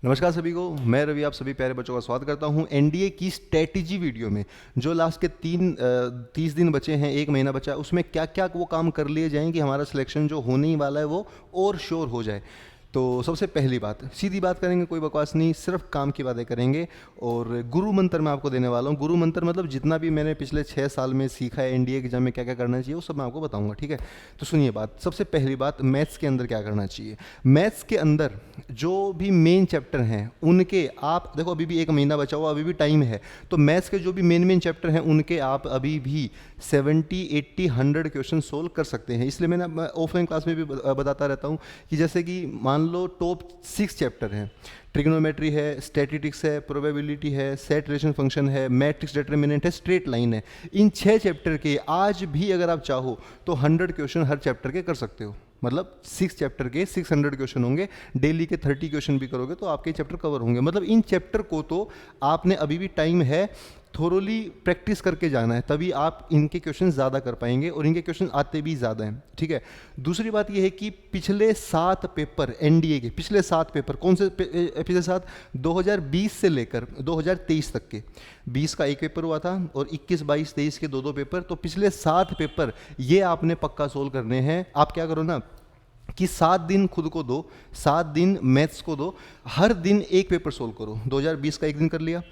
नमस्कार सभी को, मैं रवि आप सभी प्यारे बच्चों का स्वागत करता हूं एनडीए की स्ट्रेटेजी वीडियो में। जो लास्ट के 30 दिन बचे हैं, 1 महीना बचा है, उसमें क्या क्या वो काम कर लिए जाएं कि हमारा सिलेक्शन जो होने ही वाला है वो और श्योर हो जाए। तो सबसे पहली बात, सीधी बात करेंगे, कोई बकवास नहीं, सिर्फ काम की बातें करेंगे। और गुरु मंत्र मैं आपको देने वाला हूँ। गुरु मंत्र मतलब जितना भी मैंने पिछले 6 साल में सीखा है एनडीए एग्जाम में क्या क्या करना चाहिए वो सब मैं आपको बताऊंगा, ठीक है। तो सुनिए बात, सबसे पहली बात, मैथ्स के अंदर क्या करना चाहिए। मैथ्स के अंदर जो भी मेन चैप्टर हैं उनके आप देखो, अभी भी 1 महीना बचा हुआ, अभी भी टाइम है। तो मैथ्स के जो भी मेन मेन चैप्टर हैं उनके आप अभी भी 70, 80, 100 क्वेश्चन सोल्व कर सकते हैं। इसलिए मैं ऑफलाइन क्लास में भी बताता रहता हूँ कि जैसे कि मान लो टॉप 6 चैप्टर हैं, ट्रिग्नोमेट्री है, स्टैटिस्टिक्स है, प्रोबेबिलिटी है, सेट रिलेशन फंक्शन है, मैट्रिक्स डिटर्मिनेंट है, स्ट्रेट लाइन है। इन 6 चैप्टर के आज भी अगर आप चाहो तो 100 क्वेश्चन हर चैप्टर के कर सकते हो। मतलब 6 चैप्टर के 600 क्वेश्चन होंगे, डेली के 30 क्वेश्चन भी करोगे तो आपके चैप्टर कवर होंगे। मतलब इन चैप्टर को तो आपने अभी भी टाइम है, थोरोली प्रैक्टिस करके जाना है, तभी आप इनके क्वेश्चन ज़्यादा कर पाएंगे और इनके क्वेश्चन आते भी ज़्यादा हैं, ठीक है। दूसरी बात यह है कि पिछले 7 पेपर एनडीए के, पिछले 7 पेपर कौन से पिछले 7, 2020 से लेकर 2023 तक के, 20 का एक पेपर हुआ था और 21, 22, 23 के 2-2 पेपर। तो पिछले 7 पेपर ये आपने पक्का सोल्व करने हैं। आप क्या करो ना कि 7 दिन खुद को दो, 7 दिन मैथ्स को दो, हर दिन एक पेपर सोल्व करो। 2020 का एक दिन कर लिया,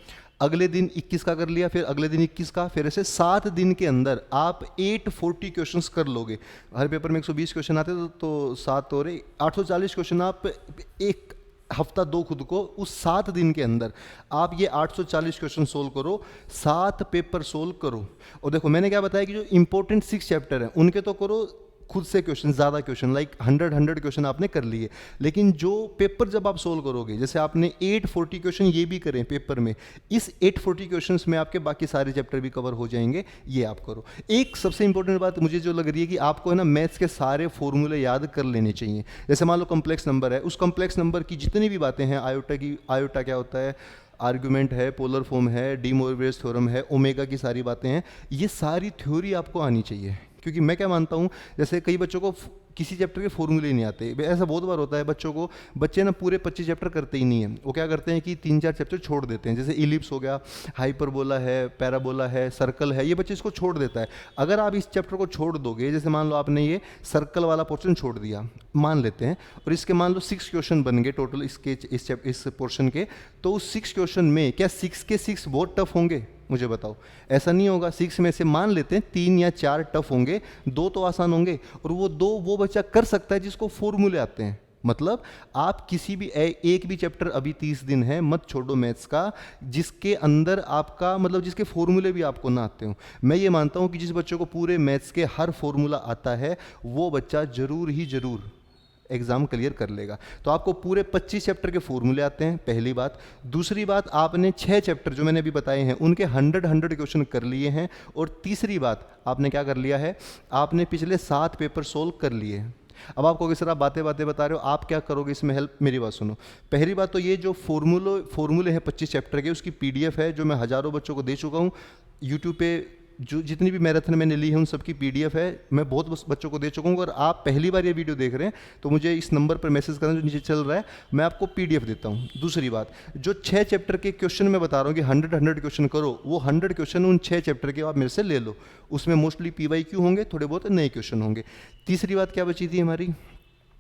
अगले दिन 21 का कर लिया, फिर अगले दिन 21 का, फिर ऐसे 7 दिन के अंदर आप 840 क्वेश्चंस कर लोगे। हर पेपर में 120 क्वेश्चन आते तो 7 और 840 क्वेश्चन आप एक हफ्ता दो खुद को। उस 7 दिन के अंदर आप ये 840 क्वेश्चन सोल्व करो, 7 पेपर सोल्व करो। और देखो मैंने क्या बताया कि जो इंपॉर्टेंट 6 चैप्टर हैं उनके तो करो खुद से क्वेश्चन, ज़्यादा क्वेश्चन, लाइक 100 क्वेश्चन आपने कर लिए। लेकिन जो पेपर जब आप सोल्व करोगे, जैसे आपने 840 क्वेश्चन ये भी करें पेपर में, इस 840 क्वेश्चंस में आपके बाकी सारे चैप्टर भी कवर हो जाएंगे। ये आप करो। एक सबसे इंपॉर्टेंट बात मुझे जो लग रही है कि आपको है ना मैथ्स के सारे फॉर्मूले याद कर लेने चाहिए। जैसे मान लो कम्प्लेक्स नंबर है, उस कम्प्लेक्स नंबर की जितनी भी बातें हैं, आयोटा क्या होता है, आर्गुमेंट है, पोलर फॉर्म है, डी मोरवेज थ्योरम है, ओमेगा की सारी बातें हैं, ये सारी थ्योरी आपको आनी चाहिए। क्योंकि मैं क्या मानता हूँ, जैसे कई बच्चों को किसी चैप्टर के फॉर्मूले नहीं आते, ऐसा बहुत बार होता है बच्चों को। बच्चे ना पूरे 25 चैप्टर करते ही नहीं है, वो क्या करते हैं कि 3-4 चैप्टर छोड़ देते हैं। जैसे इलिप्स हो गया, हाइपरबोला है, पैराबोला है, सर्कल है, ये बच्चे इसको छोड़ देता है। अगर आप इस चैप्टर को छोड़ दोगे, जैसे मान लो आपने ये सर्कल वाला पोर्शन छोड़ दिया, मान लेते हैं, और इसके मान लो 6 क्वेश्चन बन गए टोटल इस पोर्शन के, तो उस 6 क्वेश्चन में क्या 6 के 6 बहुत टफ होंगे? मुझे बताओ। ऐसा नहीं होगा। 6 में से मान लेते हैं 3 या 4 टफ होंगे, 2 तो आसान होंगे, और वो 2 वो बच्चा कर सकता है जिसको फॉर्मूले आते हैं। मतलब आप किसी भी एक भी चैप्टर, अभी 30 दिन है, मत छोड़ो मैथ्स का, जिसके अंदर आपका मतलब जिसके फॉर्मूले भी आपको ना आते हो। मैं ये मानता हूँ कि जिस बच्चों को पूरे मैथ्स के हर फॉर्मूला आता है वो बच्चा जरूर ही जरूर एग्जाम क्लियर कर लेगा। तो आपको पूरे 25 चैप्टर के फॉर्मूले आते हैं, पहली बात। दूसरी बात, आपने 6 चैप्टर जो मैंने अभी बताए हैं उनके 100 क्वेश्चन कर लिए हैं। और तीसरी बात, आपने क्या कर लिया है, आपने पिछले 7 पेपर सोल्व कर लिए हैं। अब आपको किस तरह बातें बता रहे हो, आप क्या करोगे इसमें हेल्प, मेरी बात सुनो। पहली बात तो ये जो फॉर्मूले हैं 25 चैप्टर के, उसकी पीडीएफ है जो मैं हज़ारों बच्चों को दे चुका हूँ। यूट्यूब पे जो जितनी भी मैराथन मैंने ली है उन सबकी पीडीएफ है, मैं बहुत बच्चों को दे चुका हूँ। अगर आप पहली बार ये वीडियो देख रहे हैं तो मुझे इस नंबर पर मैसेज करना जो नीचे चल रहा है, मैं आपको पीडीएफ देता हूँ। दूसरी बात, जो 6 चैप्टर के क्वेश्चन मैं बता रहा हूँ कि 100 क्वेश्चन करो, वो 100 क्वेश्चन उन 6 चैप्टर के आप मेरे से ले लो। उसमें मोस्टली पीवाईक्यू होंगे, थोड़े बहुत नए क्वेश्चन होंगे। तीसरी बात क्या बची थी हमारी,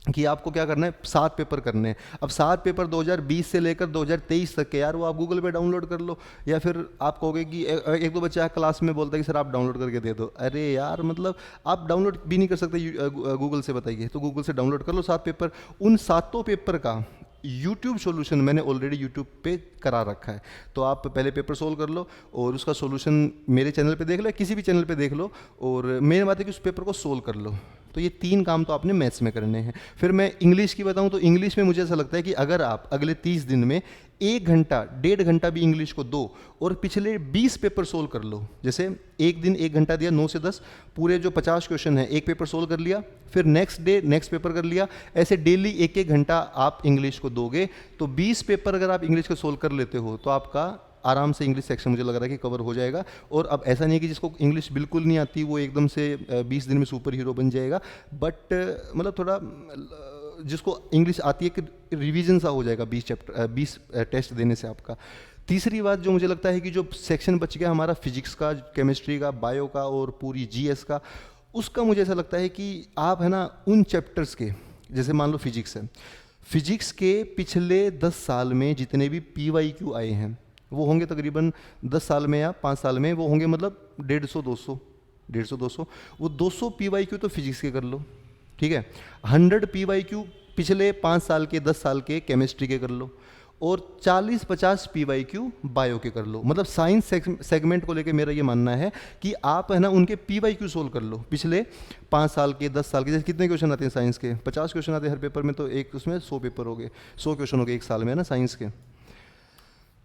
कि आपको क्या करना है, 7 पेपर करने हैं। अब 7 पेपर 2020 से लेकर 2023 तक के, यार वो आप गूगल पे डाउनलोड कर लो, या फिर आप कहोगे कि एक दो बच्चा क्लास में बोलता है कि सर आप डाउनलोड करके दे दो। अरे यार मतलब आप डाउनलोड भी नहीं कर सकते गूगल से, बताइए, तो गूगल से डाउनलोड कर लो 7 पेपर। उन 7 पेपर का यूट्यूब सॉल्यूशन मैंने ऑलरेडी यूट्यूब पे करा रखा है। तो आप पहले पेपर सोल्व कर लो और उसका सॉल्यूशन मेरे चैनल पे देख लो, किसी भी चैनल पे देख लो, और मेन बात है कि उस पेपर को सोल्व कर लो। तो ये 3 काम तो आपने मैथ्स में करने हैं। फिर मैं इंग्लिश की बताऊं तो इंग्लिश में मुझे ऐसा लगता है कि अगर आप अगले 30 दिन में 1 घंटा 1.5 घंटा भी इंग्लिश को दो और पिछले 20 पेपर सोल्व कर लो, जैसे एक दिन 1 घंटा दिया 9 से 10, पूरे जो 50 क्वेश्चन है एक पेपर सोल्व कर लिया, फिर नेक्स्ट डे नेक्स्ट पेपर कर लिया, ऐसे डेली 1-1 घंटा आप इंग्लिश को दोगे तो 20 पेपर अगर आप इंग्लिश को सोल्व कर लेते हो तो आपका आराम से इंग्लिश सेक्शन मुझे लग रहा है कि कवर हो जाएगा। और अब ऐसा नहीं है कि जिसको इंग्लिश बिल्कुल नहीं आती वो एकदम से 20 दिन में सुपर हीरो बन जाएगा, बट मतलब थोड़ा जिसको इंग्लिश आती है कि रिवीजन सा हो जाएगा 20 टेस्ट देने से आपका। तीसरी बात जो मुझे लगता है कि जो सेक्शन बच गया हमारा फिजिक्स का, केमिस्ट्री का, बायो का और पूरी जीएस का, उसका मुझे ऐसा लगता है कि आप है ना उन चैप्टर्स के, जैसे मान लो फिजिक्स है, फिजिक्स के पिछले 10 साल में जितने भी PYQ आए हैं वो होंगे तकरीबन 10 साल में या 5 साल में वो होंगे मतलब 150-200 वो 200 PYQ तो फिजिक्स के कर लो, ठीक है। 100 PYQ पिछले 5 साल के 10 साल के केमिस्ट्री के कर लो, और 40-50 PYQ बायो के कर लो। मतलब साइंस सेगमेंट को लेके मेरा ये मानना है कि आप है ना उनके PYQ सोल्व कर लो पिछले 5 साल के 10 साल के। जैसे कितने क्वेश्चन आते हैं साइंस के? 50 क्वेश्चन आते हैं हर पेपर में, तो एक उसमें 100 पेपर हो गए, 100 क्वेश्चन हो गए एक साल में, है ना साइंस के।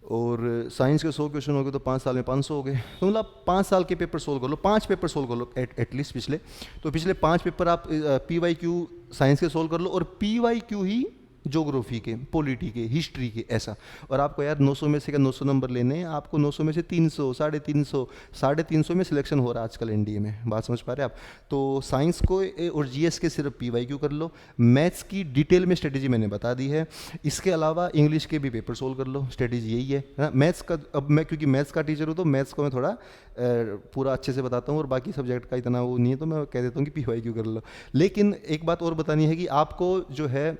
और साइंस के 100 क्वेश्चन हो गए तो 5 साल में 500 हो गए, तो मतलब 5 साल के पेपर सोल्व कर लो, 5 पेपर सोल्व कर लो एटलीस्ट पिछले। तो पिछले 5 पेपर आप PYQ साइंस के सोल्व कर लो, और PYQ ही ज्योग्राफी के, पॉलिटी के, हिस्ट्री के, ऐसा। और आपको यार 900 में से क्या 900 नंबर लेने हैं, आपको 900 में से 300, 350 में सिलेक्शन हो रहा है आजकल एनडीए में। बात समझ पा रहे हैं आप? तो साइंस को और जीएस के सिर्फ PYQ कर लो। मैथ्स की डिटेल में स्ट्रेटेजी मैंने बता दी है। इसके अलावा इंग्लिश के भी पेपर सोल्व कर लो, स्ट्रेटेजी यही है ना। मैथ्स का अब मैं क्योंकि मैथ्स का टीचर हूँ तो मैथ्स को मैं थोड़ा पूरा अच्छे से बताता हूँ, और बाकी सब्जेक्ट का इतना वो नहीं है, तो मैं कह देता हूँ कि PYQ कर लो। लेकिन एक बात और बतानी है कि आपको जो है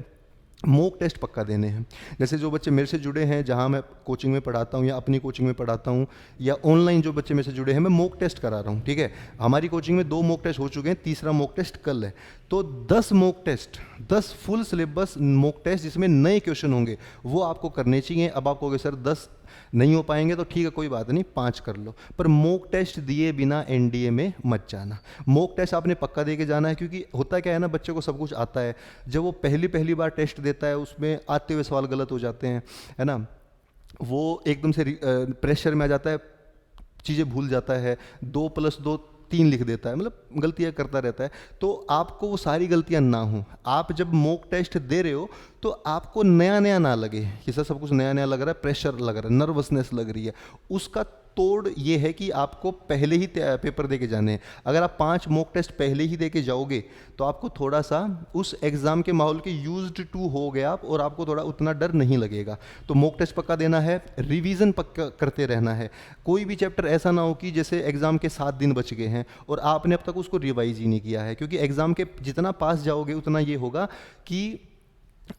मॉक टेस्ट पक्का देने हैं। जैसे जो बच्चे मेरे से जुड़े हैं, जहाँ मैं कोचिंग में पढ़ाता हूँ या अपनी कोचिंग में पढ़ाता हूँ, या ऑनलाइन जो बच्चे मेरे से जुड़े हैं, मैं मॉक टेस्ट करा रहा हूँ, ठीक है। हमारी कोचिंग में 2 मॉक टेस्ट हो चुके हैं, तीसरा मॉक टेस्ट कल है। तो 10 mock test, 10 full syllabus mock test जिसमें नए क्वेश्चन होंगे वो आपको करने चाहिए। अब आप कहोगे सर 10 नहीं हो पाएंगे, तो ठीक है कोई बात नहीं, 5 कर लो, पर मॉक टेस्ट दिए बिना एनडीए में मत जाना। मॉक टेस्ट आपने पक्का दे के जाना है, क्योंकि होता क्या है ना, बच्चे को सब कुछ आता है, जब वो पहली बार टेस्ट देता है उसमें आते हुए सवाल गलत हो जाते हैं, है ना, वो एकदम से प्रेशर में आ जाता है, चीज़ें भूल जाता है, 2+2 3 लिख देता है, मतलब गलतियां करता रहता है। तो आपको वो सारी गलतियां ना हो। आप जब मॉक टेस्ट दे रहे हो तो आपको नया नया ना लगे कि सर सब कुछ नया नया लग रहा है, प्रेशर लग रहा है, नर्वसनेस लग रही है। उसका तोड़ ये है कि आपको पहले ही पेपर दे के जाने हैं। अगर आप 5 मॉक टेस्ट पहले ही दे के जाओगे तो आपको थोड़ा सा उस एग्ज़ाम के माहौल के यूज्ड टू हो गए आप, और आपको थोड़ा उतना डर नहीं लगेगा। तो मॉक टेस्ट पक्का देना है, रिवीजन पक्का करते रहना है। कोई भी चैप्टर ऐसा ना हो कि जैसे एग्ज़ाम के 7 दिन बच गए हैं और आपने अब तक उसको रिवाइज ही नहीं किया है, क्योंकि एग्ज़ाम के जितना पास जाओगे उतना ये होगा कि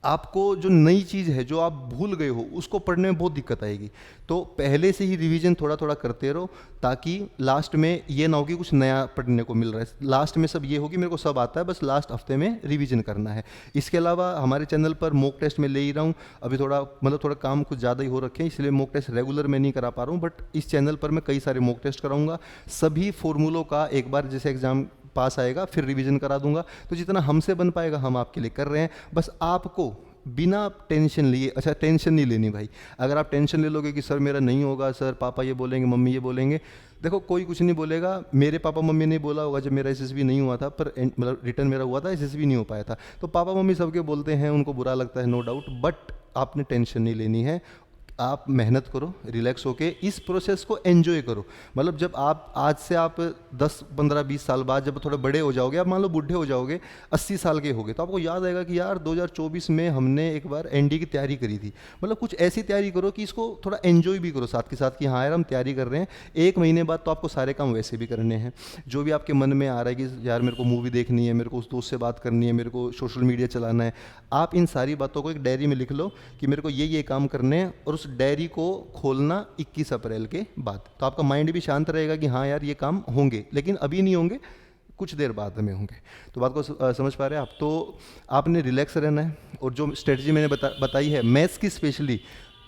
आपको जो नई चीज़ है जो आप भूल गए हो उसको पढ़ने में बहुत दिक्कत आएगी। तो पहले से ही रिवीजन थोड़ा थोड़ा करते रहो, ताकि लास्ट में ये ना हो कि कुछ नया पढ़ने को मिल रहा है। लास्ट में सब ये हो कि मेरे को सब आता है, बस लास्ट हफ्ते में रिवीजन करना है। इसके अलावा हमारे चैनल पर मॉक टेस्ट में ले ही रहा हूँ, अभी थोड़ा काम कुछ ज़्यादा ही हो रखे हैं, इसलिए मॉक टेस्ट रेगुलर मैं नहीं करा पा रहा हूँ, बट इस चैनल पर मैं कई सारे मॉक टेस्ट कराऊंगा। सभी फॉर्मूलों का एक बार जैसे एग्जाम पास आएगा फिर रिवीजन करा दूंगा। तो जितना हमसे बन पाएगा हम आपके लिए कर रहे हैं। बस आपको बिना टेंशन लिए, अच्छा टेंशन नहीं लेनी भाई। अगर आप टेंशन ले लोगे कि सर मेरा नहीं होगा, सर पापा ये बोलेंगे, मम्मी ये बोलेंगे, देखो कोई कुछ नहीं बोलेगा। मेरे पापा मम्मी ने बोला होगा जब मेरा एसएसबी नहीं हुआ था, पर मतलब रिटर्न मेरा हुआ था, एसएसबी नहीं हो पाया था, तो पापा मम्मी सबके बोलते हैं, उनको बुरा लगता है, नो डाउट, बट आपने टेंशन नहीं लेनी है। आप मेहनत करो, रिलैक्स होके इस प्रोसेस को एंजॉय करो। मतलब जब आप आज से आप 10, 15, 20 साल बाद जब थोड़े बड़े हो जाओगे, आप मान लो बूढ़े हो जाओगे, 80 साल के होगे, तो आपको याद आएगा कि यार 2024 में हमने एक बार एनडी की तैयारी करी थी। मतलब कुछ ऐसी तैयारी करो कि इसको थोड़ा एंजॉय भी करो साथ के साथ, कि हाँ यार हम तैयारी कर रहे हैं। 1 महीने बाद तो आपको सारे काम वैसे भी करने हैं। जो भी आपके मन में आ रहा है कि यार मेरे को मूवी देखनी है, मेरे को उस दोस्त से बात करनी है, मेरे को सोशल मीडिया चलाना है, आप इन सारी बातों को एक डायरी में लिख लो कि मेरे को ये काम करने हैं, और उस डायरी को खोलना 21 अप्रैल के बाद। तो आपका माइंड भी शांत रहेगा कि हाँ यार ये काम होंगे, लेकिन अभी नहीं होंगे, कुछ देर बाद में होंगे। तो बात को समझ पा रहे हैं आप? तो आपने रिलैक्स रहना है, और जो स्ट्रेटजी मैंने बताई है मैथ्स की स्पेशली,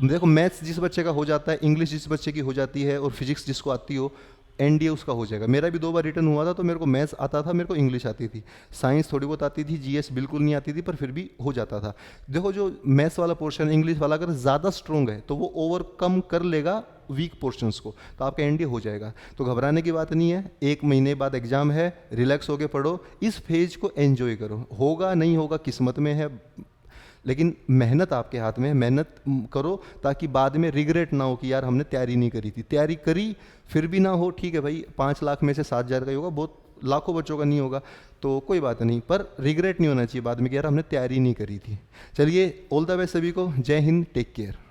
देखो मैथ्स जिस बच्चे का हो जाता है, इंग्लिश जिस बच्चे की हो जाती है, और फिजिक्स जिसको आती हो, एनडीए उसका हो जाएगा। मेरा भी 2 बार रिटर्न हुआ था, तो मेरे को मैथ्स आता था, मेरे को इंग्लिश आती थी, साइंस थोड़ी बहुत आती थी, जीएस बिल्कुल नहीं आती थी, पर फिर भी हो जाता था। देखो जो मैथ्स वाला पोर्शन, इंग्लिश वाला अगर ज़्यादा स्ट्रॉन्ग है तो वो ओवरकम कर लेगा वीक पोर्शंस को, तो आपका एनडीए हो जाएगा। तो घबराने की बात नहीं है। 1 महीने बाद एग्जाम है, रिलैक्स होके पढ़ो, इस फेज को एंजॉय करो। होगा नहीं होगा किस्मत में है, लेकिन मेहनत आपके हाथ में है। मेहनत करो ताकि बाद में रिग्रेट ना हो कि यार हमने तैयारी नहीं करी थी। तैयारी करी फिर भी ना हो, ठीक है भाई, 5 लाख में से 7,000 का ही होगा, बहुत लाखों बच्चों का नहीं होगा, तो कोई बात नहीं, पर रिग्रेट नहीं होना चाहिए बाद में कि यार हमने तैयारी नहीं करी थी। चलिए, ऑल द बेस्ट सभी को, जय हिंद, टेक केयर।